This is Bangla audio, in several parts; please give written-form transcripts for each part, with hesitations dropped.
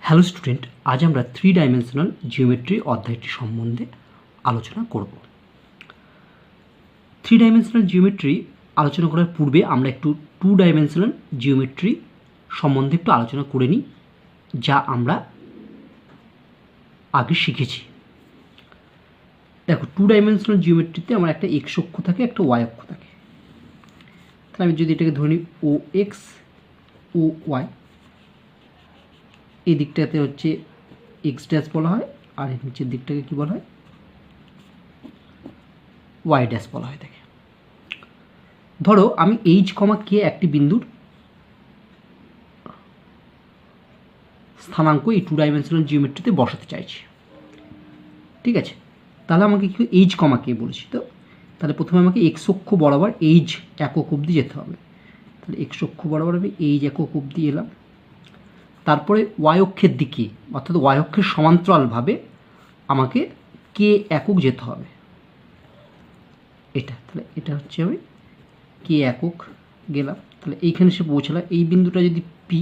হ্যালো স্টুডেন্ট, আজ আমরা 3 ডাইমেনশনাল জিওমেট্রি অধ্যায়টি সম্বন্ধে আলোচনা করব। 3 ডাইমেনশনাল জিওমেট্রি আলোচনা করার পূর্বে আমরা একটু 2 ডাইমেনশনাল জিওমেট্রি সম্বন্ধে একটু আলোচনা করে নিই, যা আমরা আগে শিখেছি। দেখো, 2 ডাইমেনশনাল জিওমেট্রিতে আমার একটা এক্স অক্ষ থাকে, একটা ওয়াই অক্ষ থাকে। তাহলে আমি যদি এটাকে ধরে নিই ও এক্স ও ওয়াই, এই দিকটাতে হচ্ছে এক্স ড্যাশ বলা হয়, আর এর নিচের দিকটাকে কী বলা হয়? ওয়াই ড্যাশ বলা হয় থাকে। ধরো আমি এইচ কমা কে একটি বিন্দুর স্থানাঙ্ক এই 2 ডাইমেনশনাল জিওমেট্রিতে বসাতে চাইছি। ঠিক আছে, তাহলে আমাকে কি এইচ কমা কে বলেছি, তো তাহলে প্রথমে আমাকে এক্স অক্ষ বরাবর এইচ একক অবধি যেতে হবে। তাহলে এক্স অক্ষ বরাবর আমি এইচ একক অবধি এলাম। তারপরে ওয়াই অক্ষের দিকে, অর্থাৎ ওয়াই অক্ষের সমান্তরালভাবে আমাকে কে একক যেতে হবে। এটা তাহলে এটা হচ্ছে আমি কে একক গেলাম। তাহলে এইখানে সে পৌঁছালাম। এই বিন্দুটা যদি পি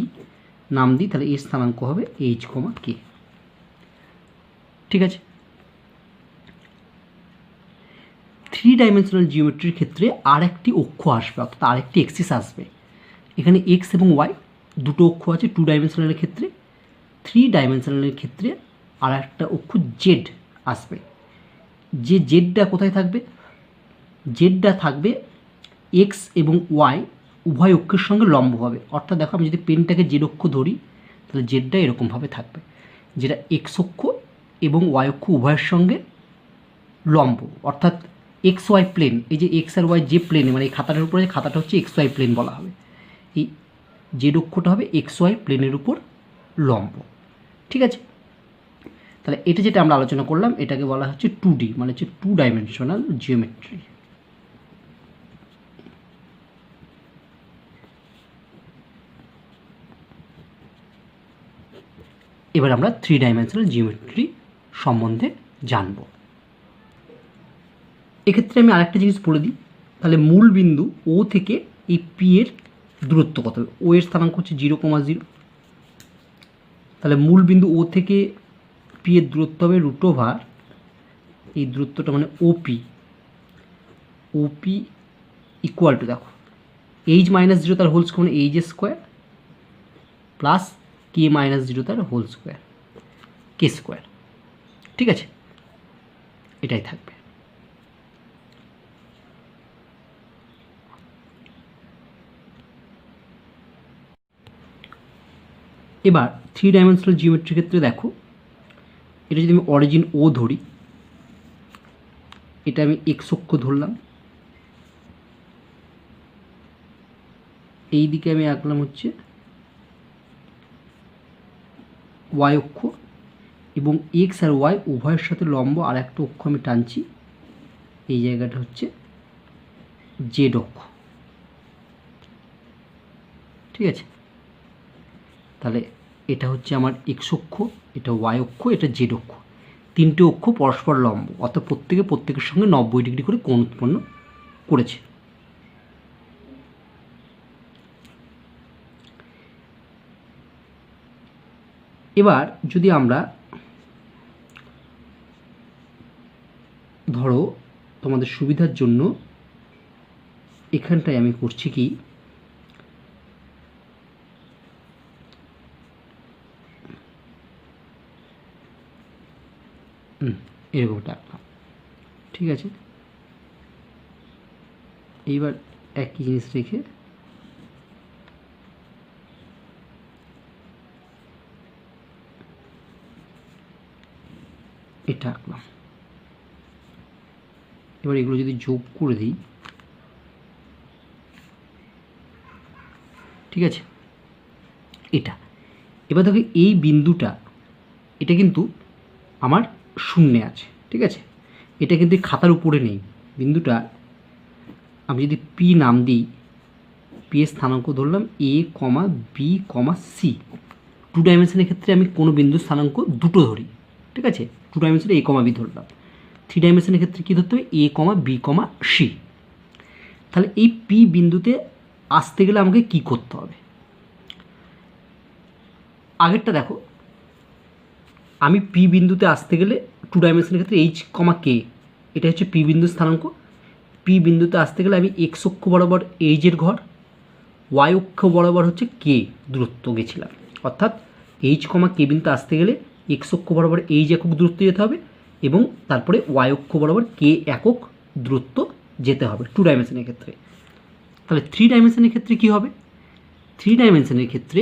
নাম দিই, তাহলে এর স্থানাঙ্ক হবে এইচ কমা কে। ঠিক আছে, 3 ডাইমেনশনাল জিওমেট্রির ক্ষেত্রে আর একটি অক্ষ আসবে, অর্থাৎ আরেকটি এক্সিস আসবে। এখানে এক্স এবং ওয়াই দুটো অক্ষ আছে 2 ডাইমেনশনালের ক্ষেত্রে। 3 ডাইমেনশনালের ক্ষেত্রে আর একটা অক্ষ জেড আসবে। যে জেডটা কোথায় থাকবে? জেডটা থাকবে এক্স এবং ওয়াই উভয় অক্ষের সঙ্গে লম্ব হবে। অর্থাৎ দেখো, আমি যদি পেনটাকে জেড অক্ষ ধরি, তাহলে জেডটা এরকমভাবে থাকবে, যেটা এক্স অক্ষ এবং ওয়াই অক্ষ উভয়ের সঙ্গে লম্ব। অর্থাৎ এক্স ওয়াই প্লেন, এই যে এক্স আর ওয়াই যে প্লেনে, মানে এই খাতাটার উপরে যে খাতাটা হচ্ছে এক্স ওয়াই প্লেন বলা হবে। এই জেড অক্ষটা হবে এক্স ওয়াই প্লেনের উপর লম্ব। ঠিক আছে, তাহলে এটা যেটা আমরা আলোচনা করলাম, এটাকে বলা হচ্ছে 2D, মানে হচ্ছে 2 ডাইমেনশনাল জিওমেট্রি। এবার আমরা 3 ডাইমেনশনাল জিওমেট্রি সম্বন্ধে জানব। এক্ষেত্রে আমি আরেকটা জিনিস বলে দিই। তাহলে মূল বিন্দু ও থেকে এই পি এর দূরত্ব কত হবে? ও এর স্থানাঙ্ক হচ্ছে 0,0। তাহলে মূল বিন্দু ও থেকে পি এর দূরত্ব হবে √, এই দূরত্বটা মানে ওপি। ওপি ইকুয়াল টু, দেখো, এইচ মাইনাস 0 তার হোল স্কোয়ার মানে এইচ স্কোয়ার প্লাস কে মাইনাস 0 তার হোল স্কোয়ার, কে স্কোয়ার। ঠিক আছে, এটাই থাকবে। এবার 3 ডাইমেনশনাল জিওমেট্রির ক্ষেত্রে দেখো, এটা যদি আমি অরিজিন ও ধরি, এটা আমি এক্স অক্ষ ধরলাম, এই দিকে আমি আঁকলাম হচ্ছে ওয়াই অক্ষ, এবং এক্স আর ওয়াই উভয়ের সাথে লম্ব আর একটা অক্ষ আমি টানছি, এই জায়গাটা হচ্ছে জেড অক্ষ। ঠিক আছে, তাহলে এটা হচ্ছে আমার এক্স অক্ষ, এটা ওয়াই অক্ষ, এটা জেড অক্ষ। তিনটে অক্ষ পরস্পর লম্ব, অর্থাৎ প্রত্যেকের সঙ্গে 90 ডিগ্রি করে কোণ উৎপন্ন করেছে। এবার যদি আমরা ধরো তোমাদের সুবিধার জন্য এখানটায় আমি করছি কি, এরকমটা আঁকলাম। ঠিক আছে, এইবার একই জিনিস রেখে এটা আঁকলাম। এবার এগুলো যদি যোগ করে দিই, ঠিক আছে, এটা এবার দেখো এই বিন্দুটা, এটা কিন্তু আমার শূন্যে আছে। ঠিক আছে, এটা কিন্তু খাতার উপরে নেই বিন্দুটা। আমি যদি পি নাম দিই, পি এর স্থানাঙ্ক ধরলাম এ কমা বি কমা সি। 2 ডাইমেনশনের ক্ষেত্রে আমি কোনো বিন্দুর স্থানাঙ্ক দুটো ধরি। ঠিক আছে, 2 ডাইমেনশনে এ কমা বি ধরলাম। 3 ডাইমেনশনের ক্ষেত্রে কী ধরতে হবে? এ কমা বি কমা সি। তাহলে এই পি বিন্দুতে আসতে গেলে আমাকে কি করতে হবে? আগেরটা দেখো, আমি পি বিন্দুতে আসতে গেলে টু ডাইমেনশনের ক্ষেত্রে এইচ কমা কে, এটা হচ্ছে পি বিন্দুর স্থানাঙ্ক। পি বিন্দুতে আসতে গেলে আমি এক্স অক্ষ বরাবর এইচের ঘর, ওয়াই অক্ষ বরাবর হচ্ছে কে দূরত্ব গেছিলাম। অর্থাৎ এইচ কমা কে বিন্দুতে আসতে গেলে এক্স অক্ষ বরাবর এইচ একক দূরত্ব যেতে হবে এবং তারপরে ওয়াই অক্ষ বরাবর কে একক দূরত্ব যেতে হবে টু ডাইমেনশনের ক্ষেত্রে। তাহলে থ্রি ডাইমেনশনের ক্ষেত্রে কী হবে? থ্রি ডাইমেনশনের ক্ষেত্রে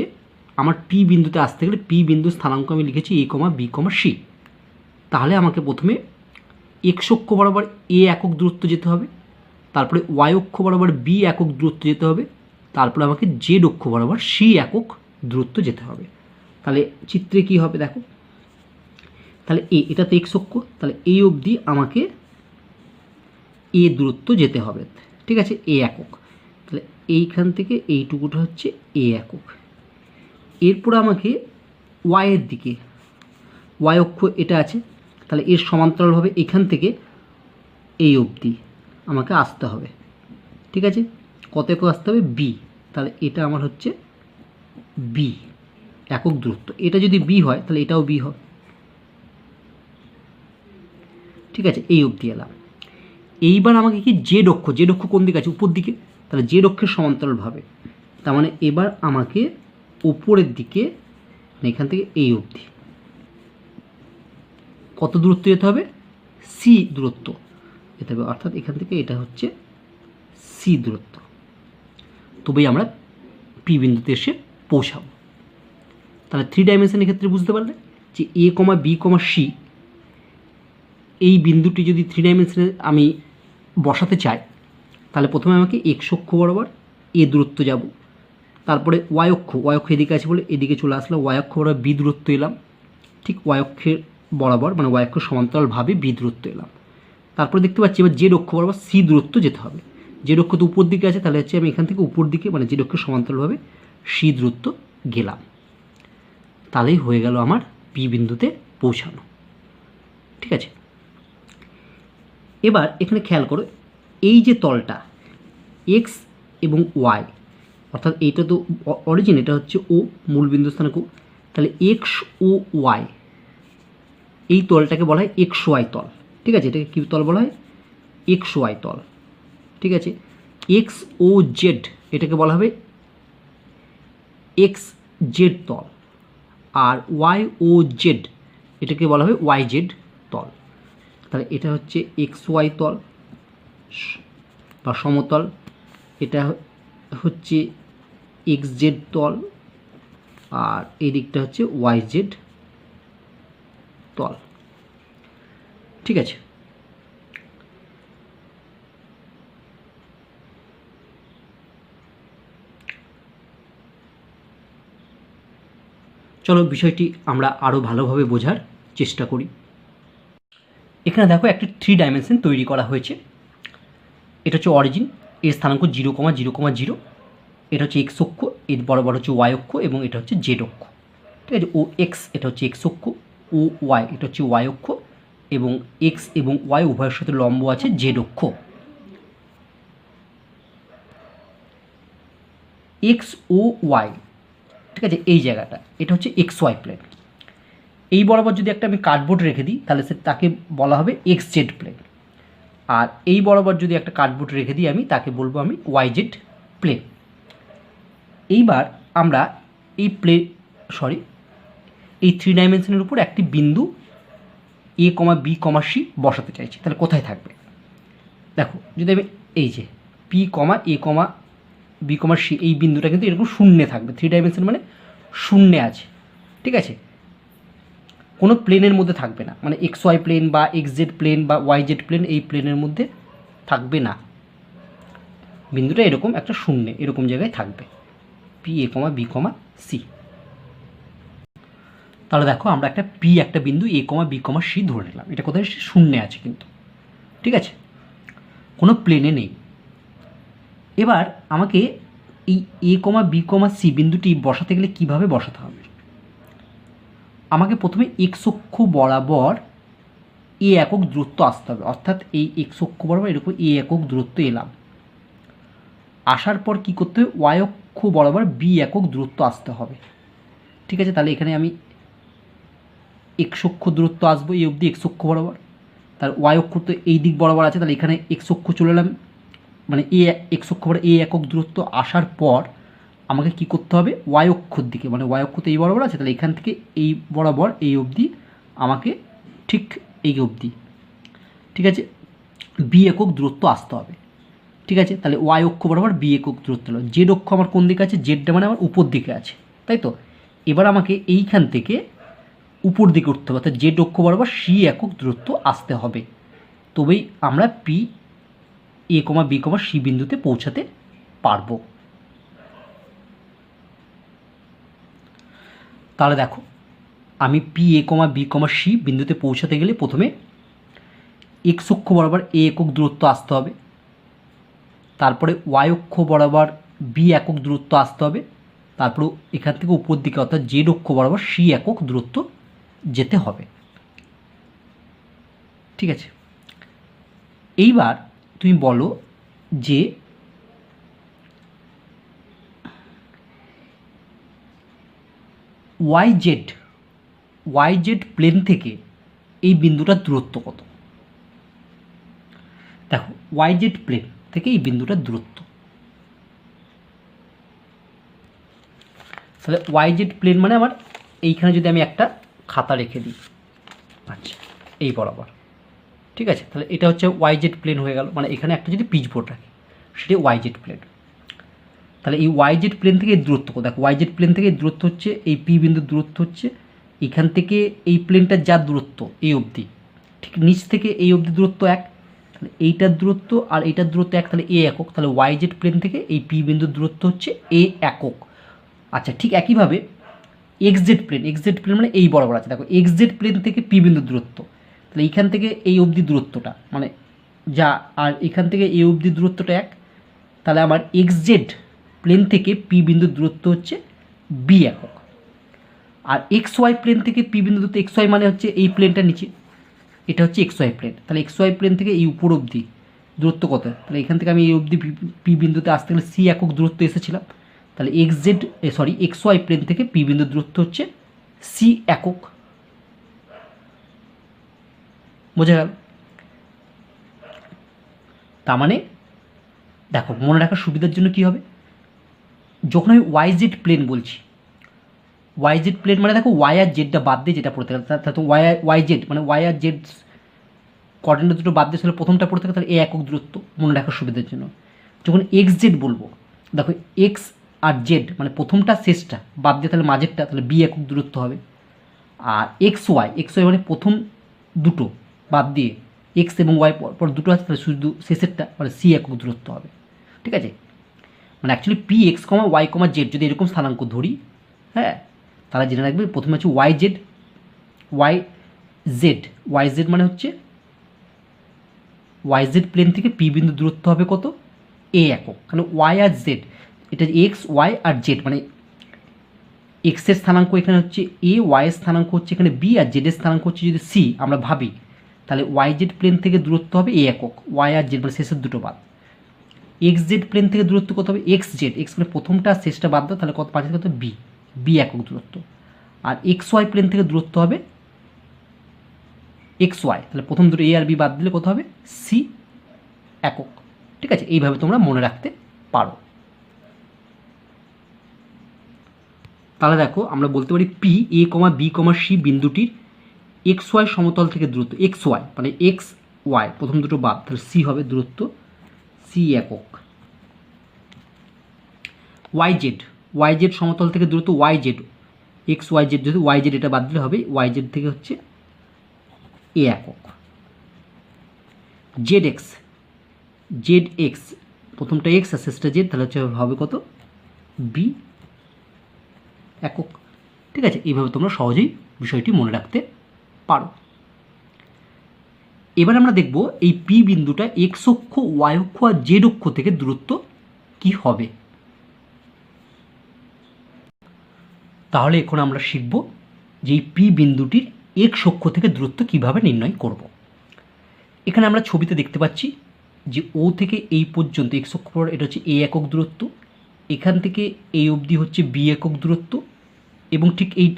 আমার পি বিন্দুতে আসতে গেলে পি বিন্দুর স্থানাঙ্ক আমি লিখেছি এ কমা বি কমা সি। তাহলে আমাকে প্রথমে এক্স অক্ষ বরাবর এ একক দূরত্ব যেতে হবে, তারপরে ওয়াই অক্ষ বরাবর বি একক দূরত্ব যেতে হবে, তারপরে আমাকে জেড অক্ষ বরাবর সি একক দূরত্ব যেতে হবে। তাহলে চিত্রে কি হবে দেখো, তাহলে এটা তো এক্স অক্ষ, তাহলে এই অবধি আমাকে এ দূরত্ব যেতে হবে, ঠিক আছে, এ একক। তাহলে এইখান থেকে এইটুকুটা হচ্ছে এ একক। এরপর আমাকে ওয়াইয়ের দিকে, ওয়াই অক্ষ এটা আছে, তাহলে এর সমান্তরালভাবে এখান থেকে এই অবধি আমাকে আসতে হবে, ঠিক আছে। কত একক আসতে হবে? বি। তাহলে এটা আমার হচ্ছে বি একক দূরত্ব। এটা যদি বি হয় তাহলে এটাও বি হবে, ঠিক আছে। এই অবধি এলাম। এইবার আমাকে কি জেড অক্ষ, জেড অক্ষ কোন দিকে আছে? উপর দিকে। তাহলে জেড অক্ষের সমান্তরালভাবে, তার মানে এবার আমাকে ওপরের দিকে এখান থেকে এই অবধি কত দূরত্ব যেতে হবে? সি দূরত্ব যেতে হবে। অর্থাৎ এখান থেকে এটা হচ্ছে সি দূরত্ব, তবেই আমরা পি বিন্দুতে এসে পৌঁছাবো। তাহলে থ্রি ডাইমেনশনের ক্ষেত্রে বুঝতে পারলে যে এ কমা বি কমা সি এই বিন্দুটি যদি থ্রি ডাইমেনশনে আমি বসাতে চাই, তাহলে প্রথমে আমাকে এক্স অক্ষ বরাবর এ দূরত্ব যাব, তারপরে ওয়াই অক্ষ, ওয়াই অক্ষ এদিকে আছে বলে এদিকে চলে আসলাম, ওয়াই অক্ষ বরাবর বি দূরত্ব এলাম, ঠিক ওয়াই অক্ষের বরাবর মানে ওয়াই অক্ষ সমান্তরালভাবে বি দূরত্ব এলাম। তারপরে দেখতে পাচ্ছি এবার জেড অক্ষ বরাবর সি দূরত্ব যেতে হবে। জেড অক্ষ তো উপর দিকে আছে, তাহলে হচ্ছে আমি এখান থেকে উপর দিকে মানে জেড অক্ষের সমান্তরালভাবে সি দূরত্ব গেলাম। তাহলেই হয়ে গেল আমার পি বিন্দুতে পৌঁছানো, ঠিক আছে। এবার এখানে খেয়াল করো, এই যে তলটা এক্স এবং ওয়াই, অর্থাৎ এইটা তো অরিজিন, এটা হচ্ছে ও মূল বিন্দু স্থানাঙ্ক। তাহলে এক্স ও ওয়াই এই তলটাকে বলা হয় এক্স ওয়াই তল, ঠিক আছে। এটাকে কী তল বলা হয়? এক্স ওয়াই তল, ঠিক আছে। এক্স ও জেড এটাকে বলা হবে এক্স জেড তল, আর ওয়াই ও জেড এটাকে বলা হবে ওয়াই জেড তল। তাহলে এটা হচ্ছে এক্স ওয়াই তল বা সমতল, এটা হচ্ছে এক্স জেড তল, আর এই দিকটা হচ্ছে ওয়াই জেড তল, ঠিক আছে। চলো বিষয়টি আমরা আরও ভালোভাবে বোঝার চেষ্টা করি। এখানে দেখো একটি থ্রি ডাইমেনশন তৈরি করা হয়েছে। এটা হচ্ছে অরিজিন, এর স্থানাঙ্ক 0,0,0, এটা হচ্ছে এক্স অক্ষ, এর বরাবর হচ্ছে ওয়াই অক্ষ এবং এটা হচ্ছে জেড অক্ষ, ঠিক আছে। ও এক্স এটা হচ্ছে এক্স অক্ষ, ও ওয়াই এটা হচ্ছে ওয়াই অক্ষ এবং এক্স এবং ওয়াই উভয়ের সাথে লম্ব আছে জেড অক্ষ। এক্স ও ওয়াই, ঠিক আছে, এই জায়গাটা এটা হচ্ছে এক্স ওয়াই প্লেন। এই বরাবর যদি একটা আমি কার্ডবোর্ড রেখে দিই তাহলে তাকে বলা হবে এক্স জেড প্লেন, আর এই বরাবর যদি একটা কার্ডবোর্ড রেখে দিই আমি তাকে বলবো আমি ওয়াই জেড প্লেন। এইবার আমরা এই থ্রি ডাইমেনশনের উপর একটি বিন্দু এ কমা বি কমা সি বসাতে চাইছি। তাহলে কোথায় থাকবে দেখো, যদি আমি এই যে পি কমা এ কমা বি কমা সি এই বিন্দুটা কিন্তু এরকম শূন্যে থাকবে। থ্রি ডাইমেনশন মানে শূন্যে আছে, ঠিক আছে, কোনো প্লেনের মধ্যে থাকবে না, মানে এক্স ওয়াই প্লেন বা এক্স জেড প্লেন বা ওয়াই জেড প্লেন এই প্লেনের মধ্যে থাকবে না। বিন্দুটা এরকম একটা শূন্যে এরকম জায়গায় থাকবে, P A comma B comma C. তাহলে দেখো আমরা একটা বিন্দু এ কমা বি কমা সি ধরে নিলাম, এটা কোথায়? শূন্যে আছে কিন্তু, ঠিক আছে, কোনো প্লেনে নেই। এবার আমাকে এই এ কমা বি কমা সি বিন্দুটি বসাতে গেলে কিভাবে বসাতে হবে? আমাকে প্রথমে এক্স অক্ষ বরাবর এ একক দূরত্ব আসতে হবে, অর্থাৎ এই এক্স অক্ষ বরাবর এরকম এ একক দূরত্ব এলাম। আসার পর কি করতে হবে? ওয়াই অক্ষ বরাবর বি একক দূরত্ব আসতে হবে, ঠিক আছে। তাহলে এখানে আমি এক্স অক্ষ দূরত্ব আসবো এই অবধি এক্স অক্ষ বরাবর, তার ওয়াই অক্ষ তো এই দিক বরাবর আছে, তাহলে এখানে এক্স অক্ষ চলে এলাম, মানে এক্স অক্ষ বরাবর একক দূরত্ব আসার পর আমাকে কি করতে হবে, ওয়াই অক্ষর দিকে, মানে ওয়াই অক্ষ তো এই বরাবর আছে, তাহলে এখান থেকে এই বরাবর এই অবধি আমাকে ঠিক এই অবধি, ঠিক আছে, বি একক দূরত্ব আসতে হবে। ঠিক আছে, তাহলে ওয়াই অক্ষ বরাবর বি একক দূরত্ব হলো। জেড অক্ষ আমার কোন দিকে আছে, জেডটা মানে আমার উপর দিকে আছে, তাই তো। এবার আমাকে এইখান থেকে উপর দিকে উঠতে হবে, অর্থাৎ জেড অক্ষ বরাবর সি একক দূরত্ব আসতে হবে, তবেই আমরা P A comma B comma C বিন্দুতে পৌঁছাতে পারবো। তাহলে দেখো, আমি P A comma B comma C বিন্দুতে পৌঁছাতে গেলে প্রথমে এক্স অক্ষ বরাবর এ একক দূরত্ব আসতে হবে, তারপরে ওয়াই অক্ষ বরাবর বি একক দূরত্ব আসতে হবে, তারপরে এখান থেকে উপর দিকে অর্থাৎ জেড অক্ষ বরাবর সি একক দূরত্ব যেতে হবে। ঠিক আছে, এইবার তুমি বলো যে ওয়াই জেড প্লেন থেকে এই বিন্দুটার দূরত্ব কত। দেখো, ওয়াই জেড প্লেন থেকে এই বিন্দুটার দূরত্ব, তাহলে ওয়াই জেড প্লেন মানে আমার এইখানে যদি আমি একটা খাতা রেখে দিই, আচ্ছা এই বরাবর, ঠিক আছে, তাহলে এটা হচ্ছে ওয়াই জেড প্লেন হয়ে গেল, মানে এখানে একটা যদি পিচ বোর্ড রাখি সেটি ওয়াই জেড প্লেন। তাহলে এই ওয়াই জেড প্লেন থেকে এই দূরত্ব, দেখো ওয়াই জেড প্লেন থেকে এই দূরত্ব হচ্ছে, এই পি বিন্দুর দূরত্ব হচ্ছে এখান থেকে এই প্লেনটার যা দূরত্ব এই অবধি, ঠিক নিচ থেকে এই অবধি দূরত্ব এক, তাহলে এইটার দূরত্ব আর এইটার দূরত্ব এক, তাহলে এ একক, তাহলে ওয়াই জেড প্লেন থেকে এই পি বিন্দুর দূরত্ব হচ্ছে এ একক। আচ্ছা, ঠিক একইভাবে এক্স জেড প্লেন মানে এই বরাবর আছে, দেখো এক্স জেড প্লেন থেকে পি বিন্দুর দূরত্ব, তাহলে এইখান থেকে এই অবধি দূরত্বটা মানে যা, আর এখান থেকে এই অবধি দূরত্বটা এক, তাহলে আমার এক্স জেড প্লেন থেকে পি বিন্দুর দূরত্ব হচ্ছে বি একক। আর এক্স ওয়াই প্লেন থেকে পি বিন্দু দূরত্ব, এক্স ওয়াই মানে হচ্ছে এই প্লেনটা নিচে, এটা হচ্ছে এক্স ওয়াই প্লেন, তাহলে এক্স ওয়াই প্লেন থেকে এই উপর অবধি দূরত্ব কত, তাহলে এখান থেকে আমি এই অবধি পি বিন্দুতে আসতে গেলে সি একক দূরত্ব এসেছিলাম, তাহলে এক্স ওয়াই প্লেন থেকে পি বিন্দুর দূরত্ব হচ্ছে সি একক। বোঝা গেল? তার মানে দেখো, মনে রাখার সুবিধার জন্য কী হবে, যখন আমি ওয়াই জেড প্লেন বলছি, ওয়াই জেড প্লেন মানে দেখো ওয়াই আর জেডটা বাদ দিয়ে যেটা পড়তে গেলে, তাহলে ওয়াই জেড মানে ওয়াই আর জেড কোঅর্ডিনেট দুটো বাদ দিয়ে তাহলে প্রথমটা পড়তে গেলে তাহলে এ একক দূরত্ব, মনে রাখার সুবিধার জন্য। যখন এক্স জেড বলবো, দেখো এক্স আর জেড মানে প্রথমটা শেষটা বাদ দিয়ে তাহলে মাঝেরটা, তাহলে বি একক দূরত্ব হবে। আর এক্স ওয়াই মানে প্রথম দুটো বাদ দিয়ে এক্স এবং ওয়াই পর দুটো আছে, তাহলে শুধু শেষেরটা মানে সি একক দূরত্ব হবে। ঠিক আছে, মানে অ্যাকচুয়ালি পি এক্স কমা ওয়াই কমা জেড যদি এরকম স্থানাঙ্ক ধরি, হ্যাঁ, তাহলে জেনে রাখবে প্রথমে হচ্ছে ওয়াই জেড মানে হচ্ছে ওয়াই জেড প্লেন থেকে পি বিন্দু দূরত্ব হবে কত, এ একক। কারণ ওয়াই আর জেড, এটা এক্স ওয়াই আর জেড মানে এক্সের স্থানাঙ্ক এখানে হচ্ছে এ, ওয়াইয়ের স্থানাঙ্ক হচ্ছে এখানে বি, আর জেডের স্থানাঙ্ক হচ্ছে যদি সি আমরা ভাবি, তাহলে ওয়াই জেড প্লেন থেকে দূরত্ব হবে এ একক, ওয়াই আর জেড মানে শেষের দুটো বাদ। এক্স জেড প্লেন থেকে দূরত্ব কত হবে, এক্স মানে প্রথমটা আর শেষটা বাদ দাও, তাহলে কত পাচ্ছে কত, বি একক দূরত্ব। আর এক্স ওয়াই প্লেন থেকে দূরত্ব হবে এক্স ওয়াই, তাহলে প্রথম দুটো এ আর বি বাদ দিলে কত হবে, সি একক। ঠিক আছে, এইভাবে তোমরা মনে রাখতে পারো। তাহলে দেখো, আমরা বলতে পারি P A comma B comma C বিন্দুটির এক্স ওয়াই সমতল থেকে দূরত্ব, এক্স ওয়াই মানে এক্স ওয়াই প্রথম দুটো বাদ, তাহলে সি হবে দূরত্ব সি একক। ওয়াই জেড সমতল থেকে দূরত্ব Y Z, X Y Z, যদি ওয়াই জেড এটা বাদ দিলে হবে ওয়াই জেড থেকে হচ্ছে এ একক। জেড এক্স প্রথমটা এক্স আর শেষটা জেড, তাহলে হচ্ছে হবে কত, বি একক। ঠিক আছে, এইভাবে তোমরা সহজেই বিষয়টি মনে রাখতে পারো। এবার আমরা দেখব এই পি বিন্দুটা এক্স অক্ষ, ওয়াই অক্ষ আর জেড অক্ষ থেকে দূরত্ব কি হবে। তাহলে এখন আমরা শিখব যে এই পি বিন্দুটির এক্স অক্ষ থেকে দূরত্ব কিভাবে নির্ণয় করব। এখানে আমরা ছবিতে দেখতে পাচ্ছি যে ও থেকে এই পর্যন্ত এক্স অক্ষ পর এটা হচ্ছে এ একক দূরত্ব, এখান থেকে এই অবধি হচ্ছে বি একক দূরত্ব, এবং ঠিক এই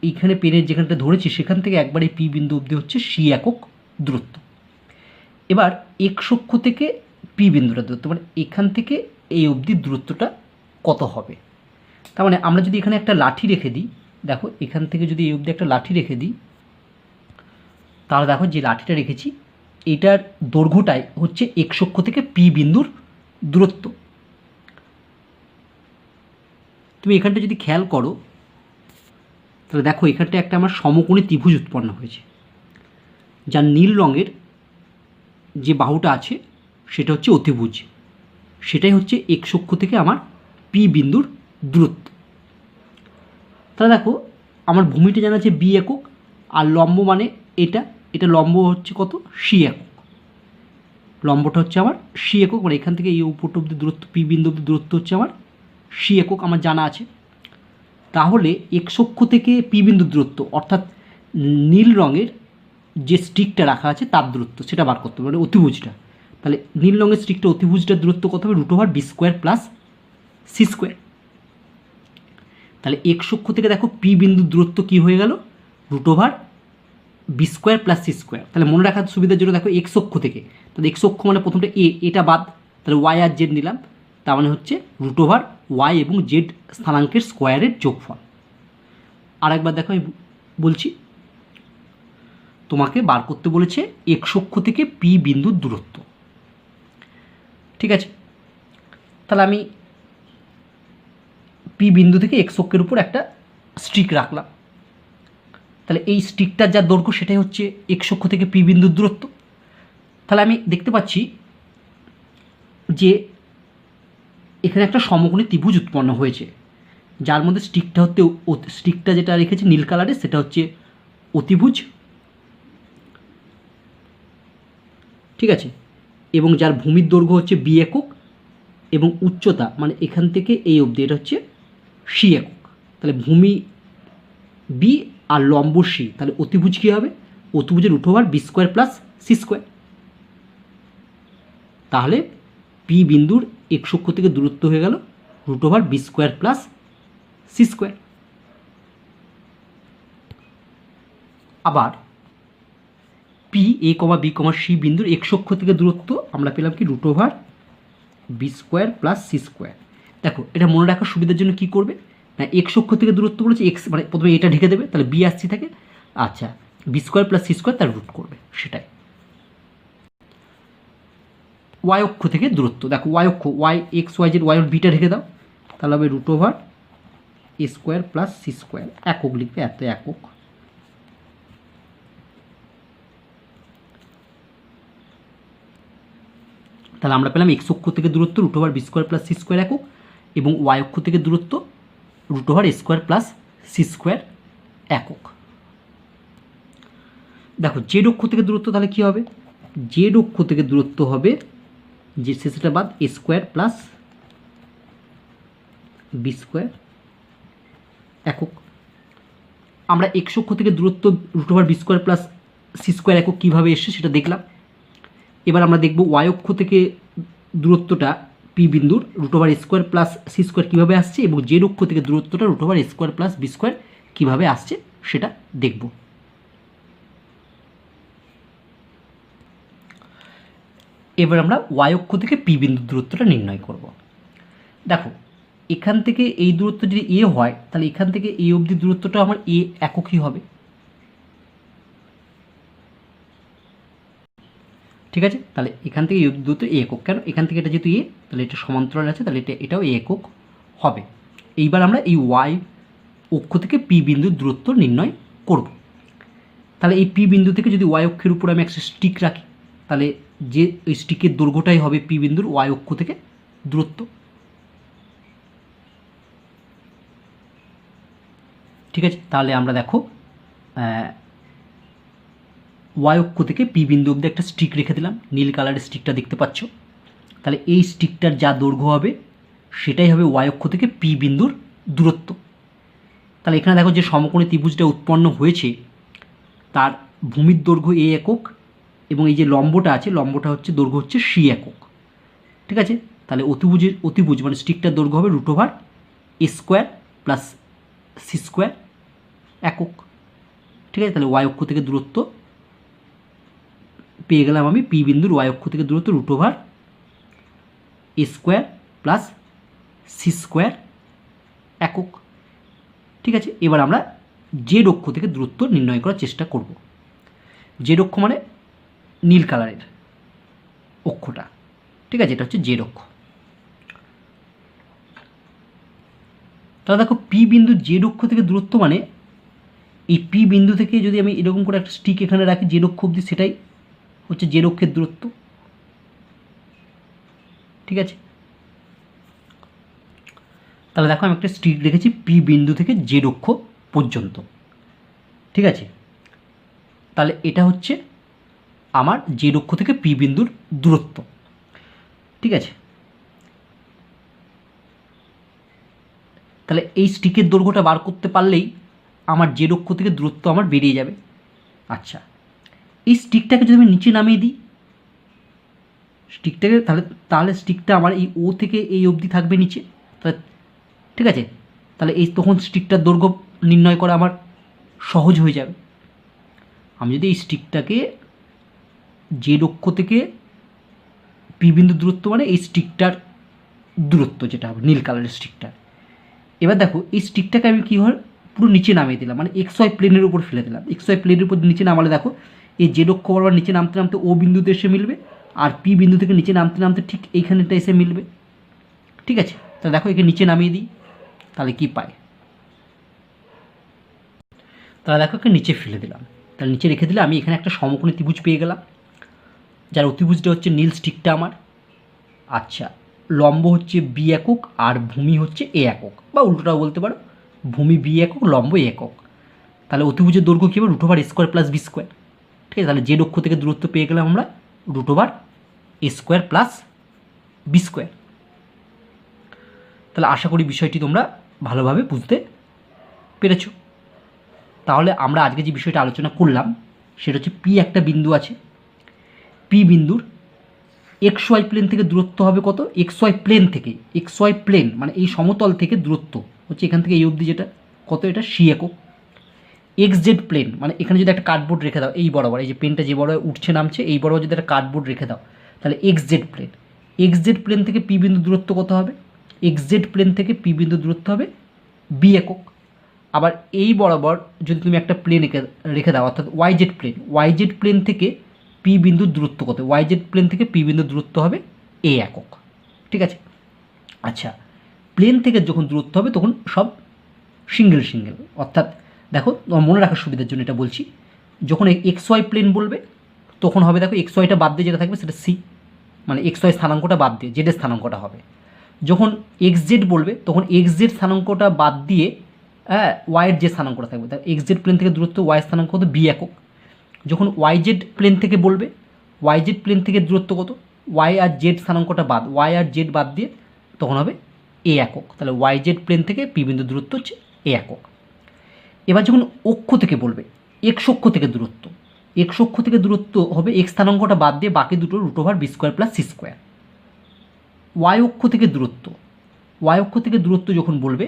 এইখানে পেনের যেখানটা ধরেছি সেখান থেকে একবার এই পি বিন্দু অবধি হচ্ছে সি একক দূরত্ব। এবার এক্স অক্ষ থেকে পি বিন্দুটা দূরত্ব, মানে এখান থেকে এই অবধি দূরত্বটা কত হবে। তার মানে আমরা যদি এখানে একটা লাঠি রেখে দিই, দেখো এখান থেকে যদি এই অবধি একটা লাঠি রেখে দিই, তাহলে দেখো যে লাঠিটা রেখেছি এটার দৈর্ঘ্যটাই হচ্ছে এক্স অক্ষ থেকে পি বিন্দুর দূরত্ব। তুমি এখানটা যদি খেয়াল করো তাহলে দেখো এখানটা একটা আমার সমকোণী ত্রিভুজ উৎপন্ন হয়েছে, যার নীল রঙের যে বাহুটা আছে সেটা হচ্ছে অতিভুজ, সেটাই হচ্ছে এক্স অক্ষ থেকে আমার পি বিন্দুর দূরত্ব। তাহলে দেখো আমার ভূমিটা জানা আছে বি একক, আর লম্ব মানে এটা লম্ব হচ্ছে কত, সি একক। লম্বটা হচ্ছে আমার সি একক, মানে এখান থেকে এই উপরটা অব্দি দূরত্ব, পি বিন্দু অব্দি দূরত্ব হচ্ছে আমার সি একক, আমার জানা আছে। তাহলে এক্স অক্ষ থেকে পি বিন্দুর দূরত্ব অর্থাৎ নীল রঙের যে স্টিকটা রাখা আছে তার দূরত্ব সেটা বার করতে হবে, মানে অতিভুজটা। তাহলে নীল রঙের স্টিকটা অতিভুজটার দূরত্ব কত হবে, √/, B square plus C square. তাহলে এক্স অক্ষ থেকে দেখো পি বিন্দুর দূরত্ব কী হয়ে গেল, √/, B square plus C square. তাহলে মনে রাখার সুবিধার জন্য দেখো এক্স অক্ষ থেকে, তাহলে এক্স অক্ষ মানে প্রথমটা এটা বাদ, তাহলে ওয়াই আর জেড নিলাম, তার মানে হচ্ছে √/, ওয়াই এবং জেড স্থানাঙ্কের স্কোয়ারের যোগফল। আরেকবার দেখো আমি বলছি, তোমাকে বার করতে বলেছে এক্স অক্ষ থেকে পি বিন্দুর দূরত্ব, ঠিক আছে। তাহলে আমি পি বিন্দু থেকে এক্স অক্ষের উপর একটা স্ট্রিক রাখলাম, তাহলে এই স্ট্রিকটার যা দৈর্ঘ্য সেটাই হচ্ছে এক্স অক্ষ থেকে পি বিন্দুর দূরত্ব। তাহলে আমি দেখতে পাচ্ছি যে এখানে একটা সমকোণী ত্রিভুজ উৎপন্ন হয়েছে, যার মধ্যে স্ট্রিকটা যেটা রেখেছে নীল কালারের সেটা হচ্ছে অতিভুজ, ঠিক আছে, এবং যার ভূমির দৈর্ঘ্য হচ্ছে বি একক এবং উচ্চতা মানে এখান থেকে এই অবধি এটা হচ্ছে সি একক। তাহলে ভূমি বি আর লম্ব সি, তাহলে অতিভুজ কী হবে, অতিভুজের √/, B square plus C square. তাহলে পি বিন্দুর এক্স অক্ষ থেকে দূরত্ব হয়ে গেল √/, B square plus C square. আবার পি এ, বি, সি বিন্দুর এক্স অক্ষ থেকে দূরত্ব আমরা পেলাম কি, √/, B square plus C square. দেখো এটা মনে রাখার সুবিধার জন্য কী করবে না, এক্স অক্ষ থেকে দূরত্ব বলেছে এক্স, মানে প্রথমে এটা ঢেকে দেবে, তাহলে বি আসছি থাকে, আচ্ছা B square plus C square তার রুট করবে, সেটাই। ওয়াই অক্ষ থেকে দূরত্ব, দেখো ওয়াই অক্ষ, Y X Y Z, Y beta ঢেকে দাও, তাহলে হবে √/, A square plus C square, একক লিখবে, এত একক। তাহলে আমরা পেলাম এক্স অক্ষ থেকে দূরত্ব √/, B square plus C square একক, এবং ওয়াই অক্ষ থেকে দূরত্ব √/, A square plus C square একক। দেখো জেড অক্ষ থেকে দূরত্ব তাহলে কী হবে, জেড অক্ষ থেকে দূরত্ব হবে যে শেষটা বাদ, A square plus B square একক। আমরা এক্স অক্ষ থেকে দূরত্ব √/, B square plus C square একক কীভাবে এসছে সেটা দেখলাম। এবার আমরা দেখব ওয়াই অক্ষ থেকে দূরত্বটা পি বিন্দুর √/, A square plus C square কীভাবে আসছে, এবং জেড অক্ষ থেকে দূরত্বটা √/, A square plus B square কীভাবে আসছে সেটা দেখব। এবার আমরা ওয়াই অক্ষ থেকে পি বিন্দুর দূরত্বটা নির্ণয় করব। দেখো এখান থেকে এই দূরত্ব যদি এ হয় তাহলে এখান থেকে এই অবধি দূরত্বটা আমার এ এককই হবে, ঠিক আছে। তাহলে এখান থেকে এই দূরত্ব এ একক, কেন এখান থেকে এটা যেহেতু এ, তাহলে এটা সমান্তরাল আছে, তাহলে এটাও এ একক হবে। এইবার আমরা এই ওয়াই অক্ষ থেকে পি বিন্দুর দূরত্ব নির্ণয় করব। তাহলে এই পি বিন্দু থেকে যদি ওয়াই অক্ষের উপর আমি একটা স্টিক রাখি, তাহলে যে ওই স্টিকের দৈর্ঘ্যটাই হবে পি বিন্দুর ওয়াই অক্ষ থেকে দূরত্ব, ঠিক আছে। তাহলে আমরা দেখো ওয়াই অক্ষ থেকে পি বিন্দু অব্দি একটা স্টিক রেখে দিলাম, নীল কালারের স্টিকটা দেখতে পাচ্ছ। তাহলে এই স্টিকটার যা দৈর্ঘ্য হবে সেটাই হবে ওয়াই অক্ষ থেকে পি বিন্দুর দূরত্ব। তাহলে এখানে দেখো যে সমকোণী ত্রিভুজটা উৎপন্ন হয়েছে তার ভূমির দৈর্ঘ্য এ একক, এবং এই যে লম্বটা আছে লম্বটা হচ্ছে দৈর্ঘ্য হচ্ছে সি একক, ঠিক আছে। তাহলে অতিভুজ মানে স্টিকটার দৈর্ঘ্য হবে √/, A square plus C square একক। ঠিক আছে, তাহলে ওয়াই অক্ষ থেকে দূরত্ব পেয়ে গেলাম আমি, পি বিন্দুর ওয়াই অক্ষ থেকে দূরত্ব √/a² প্লাস c² একক। ঠিক আছে, এবার আমরা জেড অক্ষ থেকে দূরত্ব নির্ণয় করার চেষ্টা করব। জেড অক্ষ মানে নীল কালারের অক্ষটা। ঠিক আছে, এটা হচ্ছে জেড অক্ষ। তাহলে দেখো পি বিন্দু জেড অক্ষ থেকে দূরত্ব মানে এই পি বিন্দু থেকে যদি আমি এরকম করে একটা স্টিক এখানে রাখি জেড অক্ষ অবধি, সেটাই হচ্ছে জেড অক্ষের দূরত্ব। ঠিক আছে, তাহলে দেখো আমি একটা স্টিক রেখেছি পি বিন্দু থেকে জেড অক্ষ পর্যন্ত। ঠিক আছে, তাহলে এটা হচ্ছে আমার জেড অক্ষ থেকে পি বিন্দুর দূরত্ব। ঠিক আছে, তাহলে এই স্টিকের দৈর্ঘ্যটা বার করতে পারলেই আমার জেড অক্ষ থেকে দূরত্ব আমার বেরিয়ে যাবে। আচ্ছা, এই স্টিকটাকে যদি আমি নিচে নামিয়ে দিই, স্টিকটাকে তাহলে স্টিকটা আমার এই ও থেকে এই অবধি থাকবে নিচে। তাহলে ঠিক আছে, তাহলে এই তখন স্টিকটার দৈর্ঘ্য নির্ণয় করা আমার সহজ হয়ে যাবে। আমি যদি এই স্টিকটাকে জেড অক্ষ থেকে পি বিন্দু দূরত্ব মানে এই স্টিকটার দূরত্ব যেটা হবে নীল কালারের স্টিকটার। এবার দেখো এই স্টিকটাকে আমি কী হয় পুরো নিচে নামিয়ে দিলাম, মানে এক্স ওয়াই প্লেনের উপর ফেলে দিলাম। এক্স ওয়াই প্লেনের উপর নিচে নামালে দেখো এই জেড অক্ষ বরাবর নিচে নামতে নামতে ও বিন্দুতে এসে মিলবে, আর পি বিন্দু থেকে নিচে নামতে নামতে ঠিক এইখানেটা এসে মিলবে। ঠিক আছে, তাহলে দেখো একে নিচে নামিয়ে দিই, তাহলে কি পাই? তাহলে দেখো একে নিচে ফেলে দিলাম, তাহলে নিচে রেখে দিলে আমি এখানে একটা সমকোণী ত্রিভুজ পেয়ে গেলাম, যার অতিভুজটা হচ্ছে নীল স্টিকটা আমার। আচ্ছা, লম্ব হচ্ছে বি একক আর ভূমি হচ্ছে এ একক, বা উল্টোটাও বলতে পারো, ভূমি বি একক, লম্ব এ একক। তাহলে অতিভুজের দৈর্ঘ্য কী হবে? √/a² plus b²। ঠিক আছে, তাহলে জেড অক্ষ থেকে দূরত্ব পেয়ে গেলাম আমরা √/a² প্লাস b²। তাহলে আশা করি বিষয়টি তোমরা ভালোভাবে বুঝতে পেরেছ। তাহলে আমরা আজকে যে বিষয়টা আলোচনা করলাম সেটা হচ্ছে পি একটা বিন্দু আছে, পি বিন্দুর এক্স ওয়াই প্লেন থেকে দূরত্ব হবে কত? এক্স ওয়াই প্লেন থেকে, এক্স ওয়াই প্লেন মানে এই সমতল থেকে দূরত্ব হচ্ছে এখান থেকে এই অবধি যেটা কত, এটা সি একক। এক্স জেড প্লেন মানে এখানে যদি একটা কার্ডবোর্ড রেখে দাও এই বরাবর, এই যে পেনটা যে বরাবর উঠছে নামছে এই বরাবর যদি একটা কার্ডবোর্ড রেখে দাও, তাহলে X Z plane, X Z plane থেকে পি বিন্দু দূরত্ব কত হবে? এক্স জেড প্লেন থেকে পি বিন্দু দূরত্ব হবে বি একক। আবার এই বরাবর যদি তুমি একটা প্লেন রেখে দাও, অর্থাৎ Y Z plane, Y Z plane থেকে পি বিন্দুর দূরত্ব কত? ওয়াই জেড প্লেন থেকে পি বিন্দুর দূরত্ব হবে এ একক। ঠিক আছে, আচ্ছা প্লেন থেকে যখন দূরত্ব হবে তখন সব সিঙ্গেল সিঙ্গেল, অর্থাৎ দেখো মনে রাখার সুবিধার জন্য এটা বলছি, যখন এক্স ওয়াই প্লেন বলবে তখন হবে দেখো এক্স ওয়াইটা বাদ দিয়ে যেটা থাকবে সেটা সি, মানে এক্স ওয়াই স্থানাঙ্কটা বাদ দিয়ে জেডের স্থানাঙ্কটা হবে। যখন এক্স জেড বলবে তখন এক্স জেড স্থানাঙ্কটা বাদ দিয়ে ওয়াইয়ের যে স্থানাঙ্কটা থাকবে, তার এক্স জেড প্লেন থেকে দূরত্ব ওয়াই স্থানাঙ্ক কত? বি একক। যখন ওয়াই জেড প্লেন থেকে বলবে, ওয়াই জেড প্লেন থেকে দূরত্ব কত? ওয়াই আর জেড স্থানাঙ্কটা বাদ, ওয়াই আর জেড বাদ দিয়ে তখন হবে এ একক। তাহলে ওয়াই জেড প্লেন থেকে পি বিন্দু দূরত্ব হচ্ছে এ একক। এবার যখন অক্ষ থেকে বলবে, এক্স অক্ষ থেকে দূরত্ব, এক্স অক্ষ থেকে দূরত্ব হবে এক্স স্থানাঙ্কটা বাদ দিয়ে বাকি দুটো √/b² প্লাস c²। ওয়াই অক্ষ থেকে দূরত্ব, ওয়াই অক্ষ থেকে দূরত্ব যখন বলবে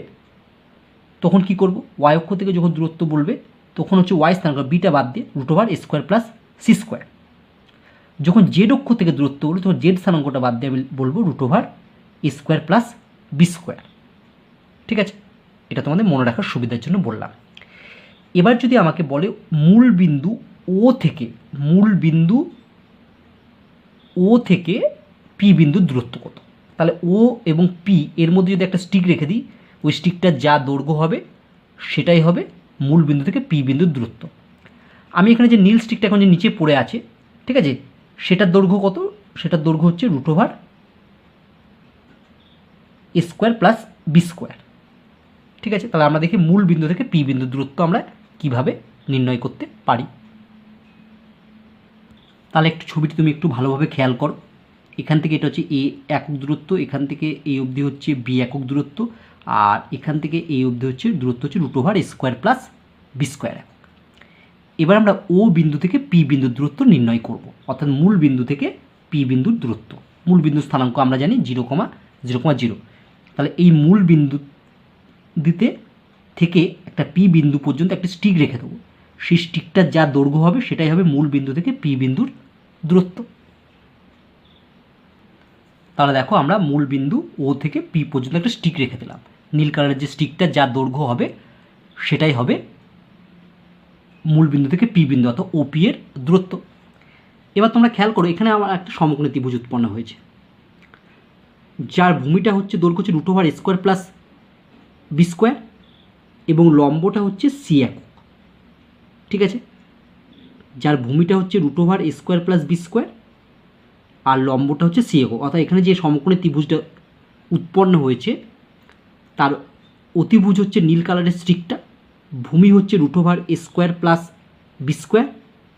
তখন কি করব? ওয়াই অক্ষ থেকে যখন দূরত্ব বলবে তখন হচ্ছে ওয়াই স্থানাঙ্ক বিটা বাদ দিয়ে √/a² প্লাস c²। যখন জেড অক্ষ থেকে দূরত্ব বলবে তখন জেড স্থানাঙ্কটা বাদ দিয়ে আমি বলবো √/a² প্লাস b²। ঠিক আছে, এটা তোমাদের মনে রাখার সুবিধার জন্য বললাম। এবার যদি আমাকে বলে মূল বিন্দু ও থেকে, মূল বিন্দু ও থেকে পি বিন্দুর দূরত্ব কত, তাহলে ও এবং পি এর মধ্যে যদি একটা স্টিক রেখে দিই, ওই স্টিকটার যা দৈর্ঘ্য হবে সেটাই হবে মূল বিন্দু থেকে পি বিন্দুর দূরত্ব। আমি এখানে যে নীল স্টিকটা এখন যে নিচে পড়ে আছে, ঠিক আছে, সেটার দৈর্ঘ্য কত? সেটার দৈর্ঘ্য হচ্ছে √/a² প্লাস b²। ঠিক আছে, তাহলে আমরা দেখি মূল বিন্দু থেকে পি বিন্দুর দূরত্ব আমরা কিভাবে নির্ণয় করতে পারি। তাহলে একটু ছবিটি তুমি একটু ভালোভাবে খেয়াল করো। এখান থেকে এটা হচ্ছে এ একক দূরত্ব, এখান থেকে এই অবধি হচ্ছে বি একক দূরত্ব, আর এখান থেকে এই অবধি হচ্ছে দূরত্ব হচ্ছে √/a² প্লাস b²। এবার আমরা ও বিন্দু থেকে পি বিন্দুর দূরত্ব নির্ণয় করব, অর্থাৎ মূল বিন্দু থেকে পি বিন্দুর দূরত্ব। মূল বিন্দুর স্থানাঙ্ক আমরা জানি 0,0,0। তাহলে এই মূল বিন্দু দিতে থেকে একটা পি বিন্দু পর্যন্ত একটা স্টিক রেখে দেবো, সেই স্টিকটার যা দৈর্ঘ্য হবে সেটাই হবে মূল বিন্দু থেকে পি বিন্দুর দূরত্ব। তাহলে দেখো আমরা মূল বিন্দু ও থেকে পি পর্যন্ত একটা স্টিক রেখে দিলাম, নীল কালারের যে স্টিকটা যা দৈর্ঘ্য হবে সেটাই হবে মূল বিন্দু থেকে পি বিন্দু অর্থাৎ ওপি এর দূরত্ব। এবার তোমরা খেয়াল করো, এখানে আমার একটা সমকোণী ত্রিভুজ উৎপন্ন হয়েছে, যার ভূমিটা হচ্ছে দৈর্ঘ্য হচ্ছে root over A square plus B square এবং লম্বটা হচ্ছে সি একক। ঠিক আছে, যার ভূমিটা হচ্ছে root over A square plus B square আর লম্বটা হচ্ছে সি একক। অর্থাৎ এখানে যে সমকোণী ত্রিভুজটা উৎপন্ন হয়েছে তার অতিভুজ হচ্ছে নীল কালারের স্ট্রিকটা, ভূমি হচ্ছে root over A square plus B square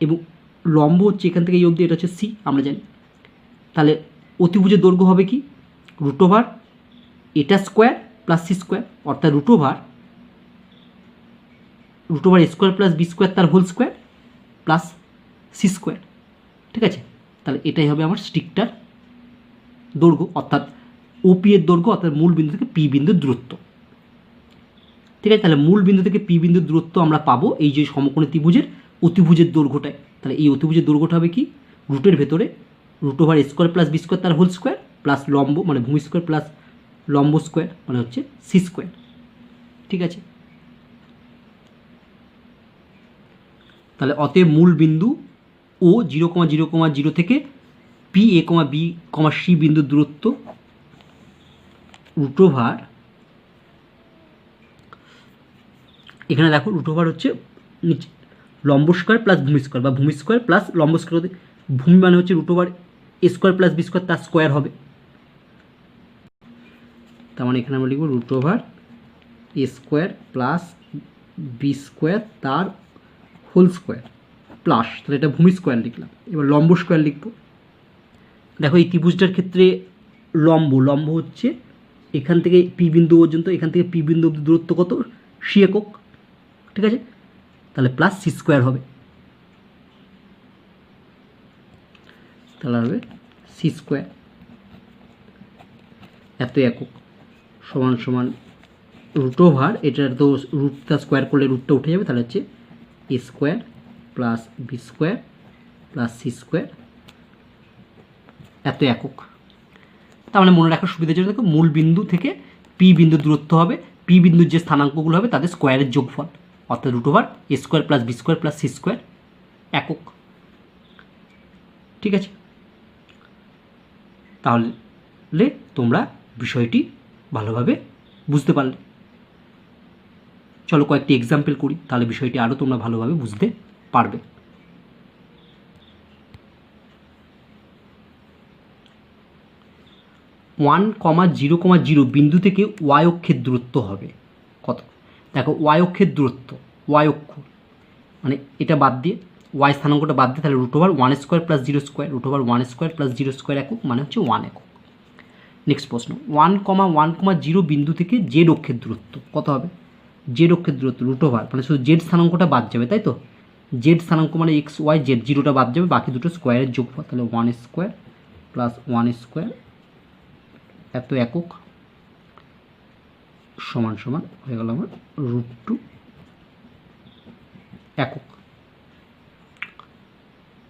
এবং লম্ব হচ্ছে এখান থেকে এই অবধি, এটা হচ্ছে সি আমরা জানি। তাহলে অতিভুজের দৈর্ঘ্য হবে কি রুট ওভার এটা স্কোয়ার প্লাস সি স্কোয়ার, অর্থাৎ root over A square plus B square তার whole square plus C square. ঠিক আছে, তাহলে এটাই হবে আমার স্টিকটার দৈর্ঘ্য অর্থাৎ ওপি এর দৈর্ঘ্য অর্থাৎ মূল বিন্দু থেকে পি বিন্দুর দূরত্ব। ঠিক আছে, তাহলে মূল বিন্দু থেকে পি বিন্দুর দূরত্ব আমরা পাবো এই যে সমকোণী ত্রিভুজের অতিভুজের দৈর্ঘ্যটায়। তাহলে এই অতিভুজের দৈর্ঘ্যটা হবে কি রুটের ভেতরে root over square plus B square তার হোল স্কোয়ার প্লাস লম্ব মানে ভূমি স্কোয়ার প্লাস লম্ব স্কোয়ার মানে হচ্ছে সি স্কোয়ার। ঠিক আছে, তাহলে অতএব মূল বিন্দু ও 0,0,0 থেকে পি এ বি সি বিন্দুর দূরত্ব রুট ওভার, এখানে দেখো রুট ওভার হচ্ছে নিচে লম্ব স্কোয়ার প্লাস ভূমি স্কোয়ার বা ভূমি স্কোয়ার প্লাস লম্ব স্কোয়ার। ভূমি মানে হচ্ছে root over A square plus B square তার স্কোয়ার হবে, তার মানে এখানে আমরা লিখব root over A square plus B square তার হোল স্কোয়ার প্লাস, তাহলে এটা ভূমি স্কোয়ার লিখলাম। এবার লম্ব স্কোয়ার লিখব। দেখো এই ত্রিভুজটার ক্ষেত্রে লম্ব হচ্ছে এখান থেকে পি বিন্দু পর্যন্ত, এখান থেকে পি বিন্দু অবধি দূরত্ব কত সি একক। ঠিক আছে, তাহলে প্লাস সি স্কোয়ার হবে, তাহলে হবে সি স্কোয়ার এত একক সমান সমান রুট ওভার, এটার তো রুটটা স্কোয়ার করলে রুটটা উঠে যাবে, তাহলে হচ্ছে A square plus B square plus C square এত একক। তার মানে মনে রাখার সুবিধার জন্য দেখো মূল বিন্দু থেকে পি বিন্দুর দূরত্ব হবে, পি বিন্দুর যে স্থানাঙ্কগুলো হবে তাদের স্কোয়ারের যোগফল অর্থাৎ root over A square plus B square plus C square একক। ঠিক আছে, তাহলে তোমরা বিষয়টি ভালোভাবে বুঝতে পারলে। চলো কয়েকটি এক্সাম্পল করি, তাহলে বিষয়টি আরও তোমরা ভালোভাবে বুঝতে পারবে। 1,0,0 বিন্দু থেকে ওয়াই অক্ষের দূরত্ব হবে কত? দেখো ওয়াই অক্ষের দূরত্ব, ওয়াই অক্ষ মানে এটা বাদ দিয়ে ওয়াই স্থানাঙ্কটা বাদ দিয়ে তাহলে root over 1 square plus 0 square, root over 1 square plus 0 square একক মানে হচ্ছে 1 একক। নেক্সট প্রশ্ন, 1,1,0 বিন্দু থেকে জেড অক্ষের দূরত্ব কত হবে? জেড অক্ষের দূরত্ব রুট ওভার মানে শুধু জেড স্থানাঙ্কটা বাদ যাবে, তাই তো জেড স্থানাঙ্ক মানে এক্স ওয়াই জেড, জিরোটা বাদ যাবে, বাকি দুটো স্কোয়ারের যোগফল, তাহলে 1 স্কোয়ার প্লাস 1 স্কোয়ার এত একক সমান সমান হয়ে গেল আমার √2 একক।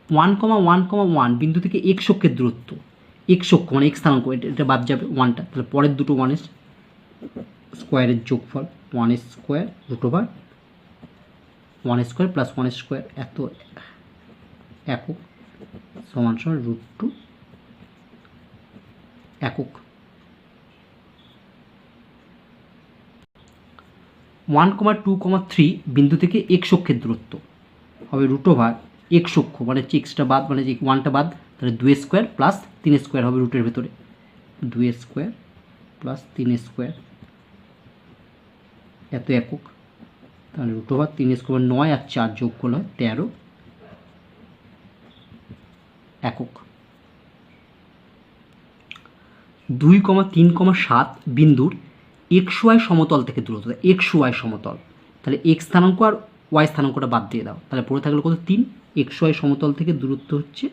1,1,1 বিন্দু থেকে এক্স অক্ষের দূরত্ব, এক্স অক্ষ মানে এক্স স্থানাঙ্ক, এটা বাদ যাবে ওয়ানটা, তাহলে পরের দুটো 1 স্কোয়ারের যোগফল 1 square root over 1 square plus 1 square এত একক সমান সমান √2 একক। 1,2,3 বিন্দু থেকে এক্স অক্ষের দূরত্ব হবে রুট ওভার এক্স অক্ষ মানে এক্সটা বাদ মানে যে ওয়ানটা বাদ, তাহলে 2 স্কোয়ার প্লাস 3 স্কোয়ার হবে রুটের ভেতরে, 2 স্কোয়ার প্লাস 3 স্কোয়ার এত একক, তাহলে রুট ওভার 3 স্কোয়ার 9 আর 4 যোগ করলে হয় 13 একক। 2,3,7 বিন্দুর এক্স ওয়াই সমতল থেকে দূরত্ব, এক্স ওয়াই সমতল, তাহলে এক্স স্থানাঙ্ক আর ওয়াই স্থানাঙ্কটা বাদ দিয়ে দাও, তাহলে পড়ে থাকলে কত 3, এক্স ওয়াই সমতল থেকে দূরত্ব হচ্ছে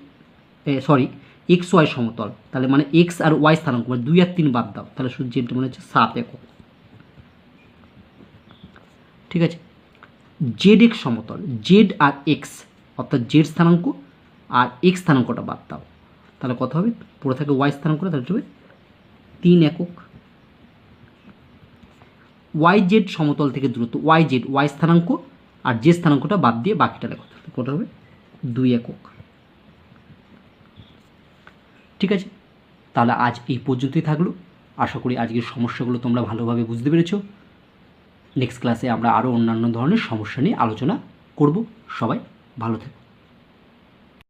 এক্স ওয়াই সমতল, তাহলে মানে এক্স আর ওয়াই স্থানাঙ্ক মানে 2 আর 3 বাদ দাও, তাহলে শুধু যেটা মনে হচ্ছে 7 একক। ঠিক আছে। জেড এক্স সমতল, জেড আর এক্স অর্থাৎ জেড স্থানাঙ্ক আর এক্স স্থানাঙ্কটা বাদ দাও, তাহলে কত হবে? পুরো থাকে ওয়াই স্থানাঙ্কটা, তাহলে হবে 3 একক। ওয়াই জেড সমতল থেকে দূরত্ব, ওয়াই জেড ওয়াই স্থানাঙ্ক আর যে স্থানাঙ্কটা বাদ দিয়ে বাকিটা লেখো, কত হবে? 2 একক। ঠিক আছে, তাহলে আজ এই পর্যন্তই থাকলো। আশা করি আজকের সমস্যাগুলো তোমরা ভালোভাবে বুঝতে পেরেছো। নেক্সট ক্লাসে আমরা আরও অন্যান্য ধরনের সমস্যা নিয়ে আলোচনা করব। সবাই ভালো থেকো।